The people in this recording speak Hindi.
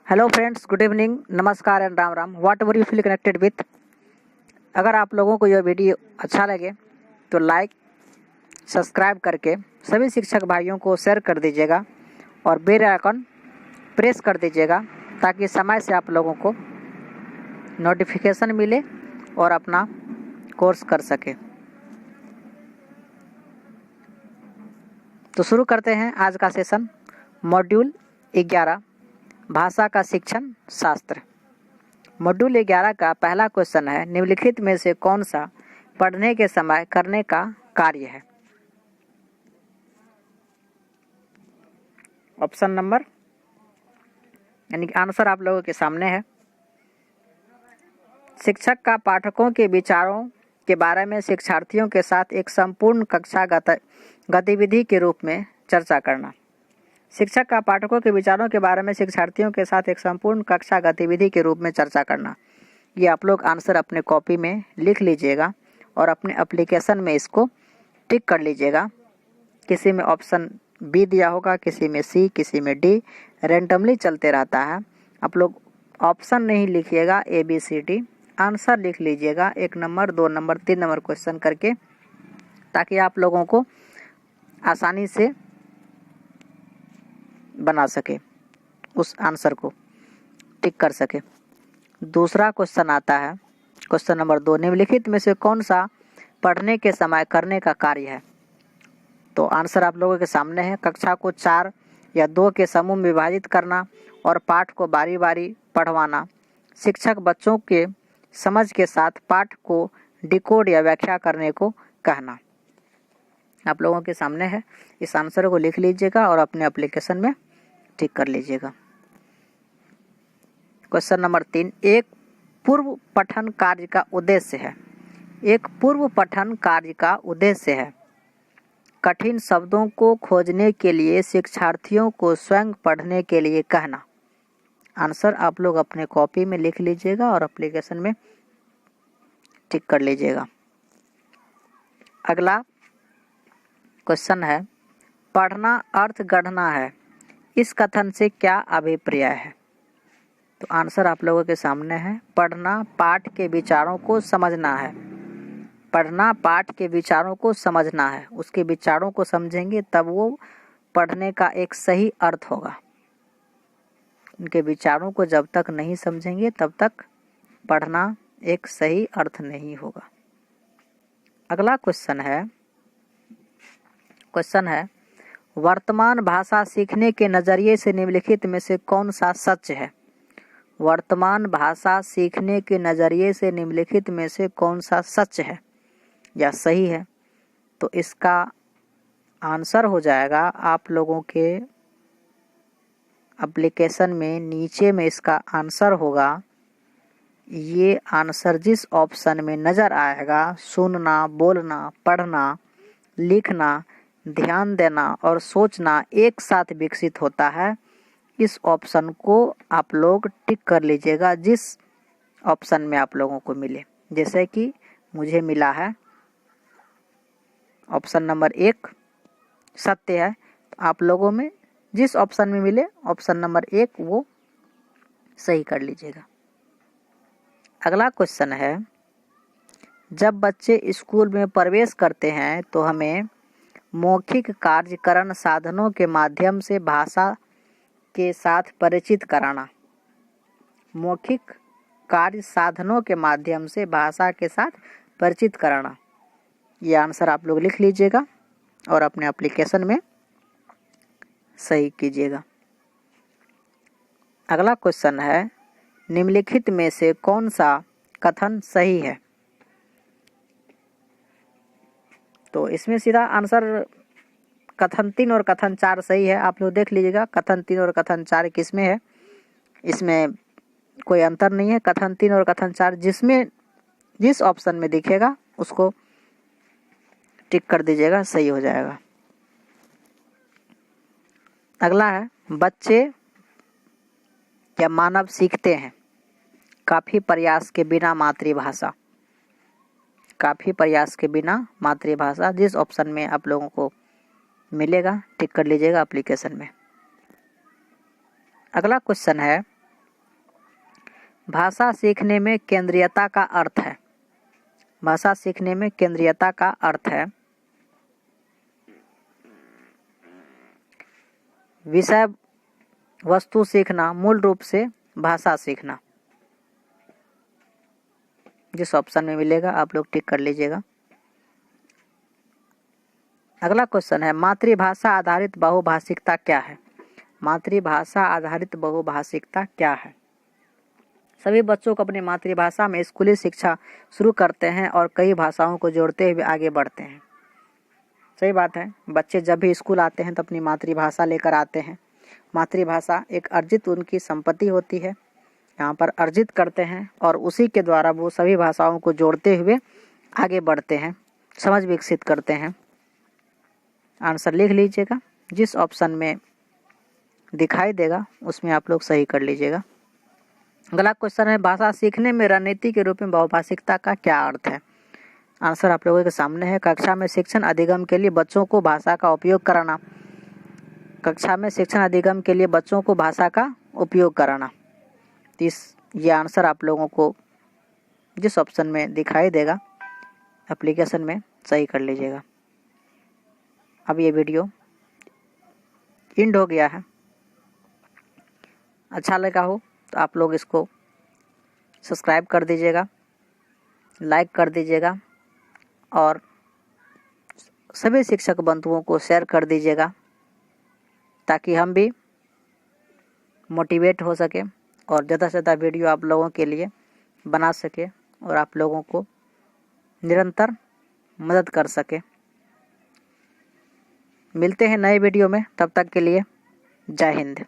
हेलो फ्रेंड्स, गुड इवनिंग, नमस्कार and Ram Ram. What ever you feel connected with. अगर आप लोगों को यह वीडियो अच्छा लगे तो लाइक सब्सक्राइब करके सभी शिक्षक भाइयों को शेयर कर दीजिएगा और बेल आइकन प्रेस कर दीजिएगा ताकि समय से आप लोगों को नोटिफिकेशन मिले और अपना कोर्स कर सके। तो शुरू करते हैं आज का सेशन। मॉड्यूल 11 भाषा का शिक्षण शास्त्र। मॉड्यूल 11 का पहला क्वेश्चन है, निम्नलिखित में से कौन सा पढ़ने के समय करने का कार्य है। ऑप्शन नंबर यानी कि आंसर आप लोगों के सामने है। शिक्षक का पाठकों के विचारों के बारे में शिक्षार्थियों के साथ एक संपूर्ण कक्षागत गतिविधि के रूप में चर्चा करना। शिक्षक का पाठकों के विचारों के बारे में शिक्षार्थियों के साथ एक संपूर्ण कक्षा गतिविधि के रूप में चर्चा करना। ये आप लोग आंसर अपने कॉपी में लिख लीजिएगा और अपने एप्लीकेशन में इसको टिक कर लीजिएगा। किसी में ऑप्शन बी दिया होगा, किसी में सी, किसी में डी, रैंडमली चलते रहता है। आप लोग ऑप्शन नहीं लिखिएगा, A B C D answer लिख लीजिएगा 1 नंबर 2 नंबर 3 नंबर क्वेश्चन करके, ताकि आप लोगों को आसानी से बना सके, उस आंसर को टिक कर सके। दूसरा क्वेश्चन आता है, क्वेश्चन नंबर 2, निम्नलिखित में से कौन सा पढ़ने के समय करने का कार्य है। तो आंसर आप लोगों के सामने है। कक्षा को 4 या 2 के समूह में विभाजित करना और पाठ को बारी बारी पढ़वाना। शिक्षक बच्चों के समझ के साथ पाठ को डिकोड या व्याख्या करने को कहना। आप लोगों के सामने है। इस आंसर को लिख लीजिएगा और अपने एप्लीकेशन में टिक कर लीजिएगा। क्वेश्चन नंबर 3, एक पूर्व पठन कार्य का उद्देश्य है। एक पूर्व पठन कार्य का उद्देश्य है कठिन शब्दों को खोजने के लिए शिक्षार्थियों को स्वयं पढ़ने के लिए कहना। आंसर आप लोग अपने कॉपी में लिख लीजिएगा और एप्लीकेशन में टिक कर लीजिएगा। अगला क्वेश्चन है, पढ़ना अर्थ गढ़ना है, इस कथन से क्या अभिप्राय है। तो आंसर आप लोगों के सामने है। पढ़ना पाठ के विचारों को समझना है। पढ़ना पाठ के विचारों को समझना है। उसके विचारों को समझेंगे तब वो पढ़ने का एक सही अर्थ होगा। उनके विचारों को जब तक नहीं समझेंगे तब तक पढ़ना एक सही अर्थ नहीं होगा। अगला क्वेश्चन है, वर्तमान भाषा सीखने के नज़रिए से निम्नलिखित में से कौन सा सच है। वर्तमान भाषा सीखने के नज़रिए से निम्नलिखित में से कौन सा सच है या सही है। तो इसका आंसर हो जाएगा आप लोगों के एप्लीकेशन में नीचे में इसका आंसर होगा। ये आंसर जिस ऑप्शन में नज़र आएगा, सुनना, बोलना, पढ़ना, लिखना, ध्यान देना और सोचना एक साथ विकसित होता है। इस ऑप्शन को आप लोग टिक कर लीजिएगा जिस ऑप्शन में आप लोगों को मिले। जैसे कि मुझे मिला है ऑप्शन नंबर 1 सत्य है। आप लोगों में जिस ऑप्शन में मिले ऑप्शन नंबर 1 वो सही कर लीजिएगा। अगला क्वेश्चन है, जब बच्चे स्कूल में प्रवेश करते हैं तो हमें मौखिक कार्यकरण साधनों के माध्यम से भाषा के साथ परिचित कराना। मौखिक कार्य साधनों के माध्यम से भाषा के साथ परिचित कराना। ये आंसर आप लोग लिख लीजिएगा और अपने एप्लीकेशन में सही कीजिएगा। अगला क्वेश्चन है, निम्नलिखित में से कौन सा कथन सही है। तो इसमें सीधा आंसर कथन 3 और कथन 4 सही है। आप लोग देख लीजिएगा कथन 3 और कथन 4 किसमें है। इसमें कोई अंतर नहीं है। कथन 3 और कथन 4 जिसमें जिस ऑप्शन में दिखेगा उसको टिक कर दीजिएगा, सही हो जाएगा। अगला है, बच्चे या मानव सीखते हैं काफ़ी प्रयास के बिना मातृभाषा। काफ़ी प्रयास के बिना मातृभाषा जिस ऑप्शन में आप लोगों को मिलेगा टिक कर लीजिएगा एप्लीकेशन में। अगला क्वेश्चन है, भाषा सीखने में केंद्रीयता का अर्थ है। भाषा सीखने में केंद्रीयता का अर्थ है विषय वस्तु सीखना, मूल रूप से भाषा सीखना। जिस ऑप्शन में मिलेगा आप लोग टिक कर लीजिएगा। अगला क्वेश्चन है मातृभाषा आधारित बहुभाषिकता क्या है। मातृभाषा आधारित बहुभाषिकता क्या है। सभी बच्चों को अपनी मातृभाषा में स्कूली शिक्षा शुरू करते हैं और कई भाषाओं को जोड़ते हुए आगे बढ़ते हैं। सही बात है, बच्चे जब भी स्कूल आते हैं तो अपनी मातृभाषा लेकर आते हैं। मातृभाषा एक अर्जित उनकी संपत्ति होती है, यहाँ पर अर्जित करते हैं और उसी के द्वारा वो सभी भाषाओं को जोड़ते हुए आगे बढ़ते हैं, समझ विकसित करते हैं। आंसर लिख लीजिएगा, जिस ऑप्शन में दिखाई देगा उसमें आप लोग सही कर लीजिएगा। अगला क्वेश्चन है भाषा सीखने में रणनीति के रूप में बहुभाषिकता का क्या अर्थ है। आंसर आप लोगों के सामने है। कक्षा में शिक्षण अधिगम के लिए बच्चों को भाषा का उपयोग कराना। कक्षा में शिक्षण अधिगम के लिए बच्चों को भाषा का उपयोग कराना। ये आंसर आप लोगों को जिस ऑप्शन में दिखाई देगा एप्लीकेशन में सही कर लीजिएगा। अब ये वीडियो एंड हो गया है। अच्छा लगा हो तो आप लोग इसको सब्सक्राइब कर दीजिएगा, लाइक कर दीजिएगा और सभी शिक्षक बंधुओं को शेयर कर दीजिएगा ताकि हम भी मोटिवेट हो सके और ज़्यादा से ज़्यादा वीडियो आप लोगों के लिए बना सके और आप लोगों को निरंतर मदद कर सके। मिलते हैं नए वीडियो में, तब तक के लिए जय हिंद।